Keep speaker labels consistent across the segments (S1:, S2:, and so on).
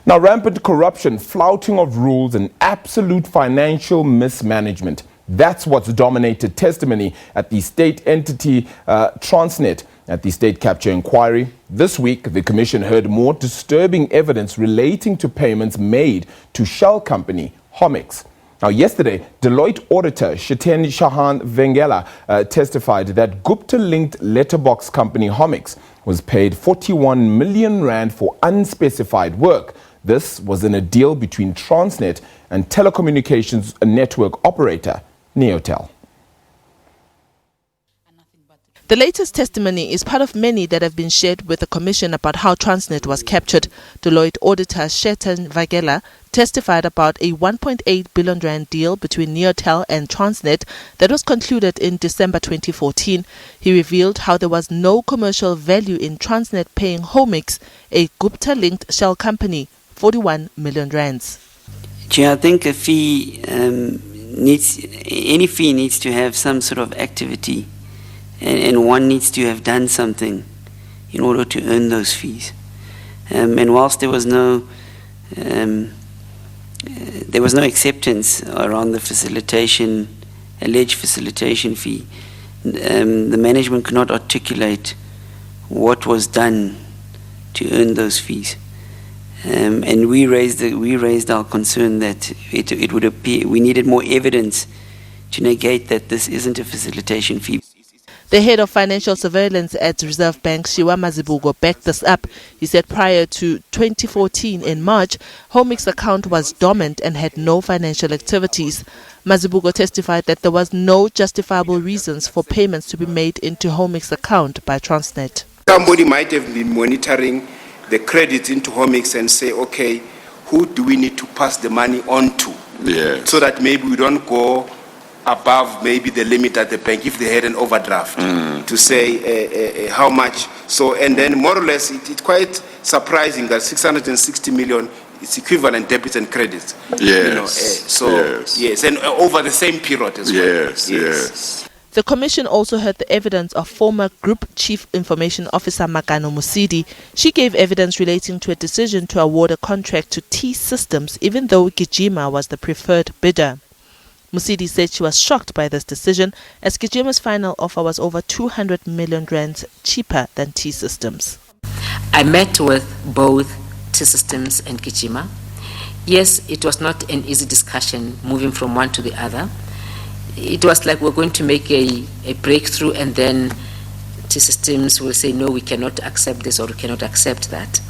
S1: Now, rampant corruption, flouting of rules, and absolute financial mismanagement. That's what's dominated testimony at the state entity Transnet at the state capture inquiry. This week, the commission heard more disturbing evidence relating to payments made to shell company Homix. Now, yesterday, Deloitte auditor Chetan Chhagan Vaghela testified that Gupta-linked letterbox company Homix was paid 41 million rand for unspecified work. This was in a deal between Transnet and telecommunications network operator Neotel.
S2: The latest testimony is part of many that have been shared with the Commission about how Transnet was captured. Deloitte auditor Chetan Vaghela testified about a 1.8 billion rand deal between Neotel and Transnet that was concluded in December 2014. He revealed how there was no commercial value in Transnet paying Homix, a Gupta-linked shell company, 41 million rands.
S3: I think a fee any fee needs to have some sort of activity. And one needs to have done something in order to earn those fees. And whilst there was no acceptance around the alleged facilitation fee, the management could not articulate what was done to earn those fees. And we raised our concern that it would appear we needed more evidence to negate that this isn't a facilitation fee.
S2: The head of financial surveillance at Reserve Bank, Shiwa Mazibuko, backed this up. He said prior to 2014 in March, Homix account was dormant and had no financial activities. Mazibuko testified that there was no justifiable reasons for payments to be made into Homix account by Transnet.
S4: Somebody might have been monitoring the credits into Homix and say, okay, who do we need to pass the money on to?
S5: Yes.
S4: So that maybe we don't go above maybe the limit at the bank if they had an overdraft to say how much. So, and then more or less it's quite surprising that 660 million is equivalent debits and credits.
S5: Yes.
S4: Yes, and over the same period as well.
S5: Yes.
S2: The commission also heard the evidence of former Group Chief Information Officer Makano Musidi. She gave evidence relating to a decision to award a contract to T-Systems even though Gijima was the preferred bidder. Musidi said she was shocked by this decision as Gijima's final offer was over 200 million rands cheaper than T-Systems.
S6: I met with both T-Systems and Gijima. Yes, it was not an easy discussion moving from one to the other. It was like we're going to make a breakthrough and then T-Systems will say, no, we cannot accept this or we cannot accept that.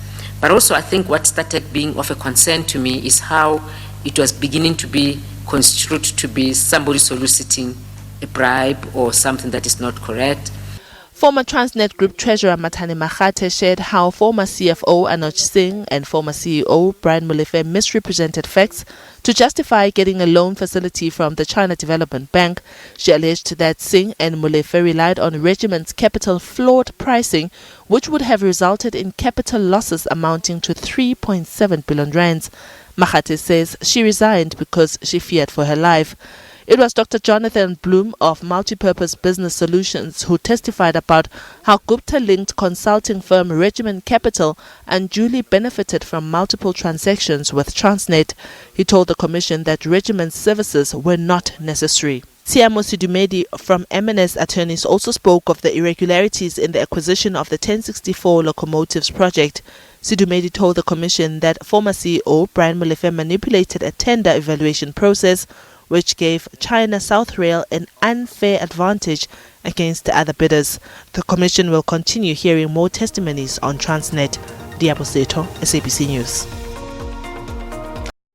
S6: But also I think what started being of a concern to me is how it was beginning to be construed to be somebody soliciting a bribe or something that is not correct.
S2: Former Transnet Group Treasurer Matane Makate shared how former CFO Anuj Singh and former CEO Brian Molefe misrepresented facts to justify getting a loan facility from the China Development Bank. She alleged that Singh and Molefe relied on Regiment's capital flawed pricing, which would have resulted in capital losses amounting to 3.7 billion rands. Makate says she resigned because she feared for her life. It was Dr. Jonathan Bloom of Multipurpose Business Solutions who testified about how Gupta-linked consulting firm Regiment Capital unduly benefited from multiple transactions with Transnet. He told the commission that Regiment's services were not necessary. Tiamo Sidumedi from M&S Attorneys also spoke of the irregularities in the acquisition of the 1064 locomotives project. Sidumedi told the commission that former CEO Brian Molefe manipulated a tender evaluation process which gave China South Rail an unfair advantage against the other bidders. The commission will continue hearing more testimonies on Transnet. Diabo Seto, SABC News.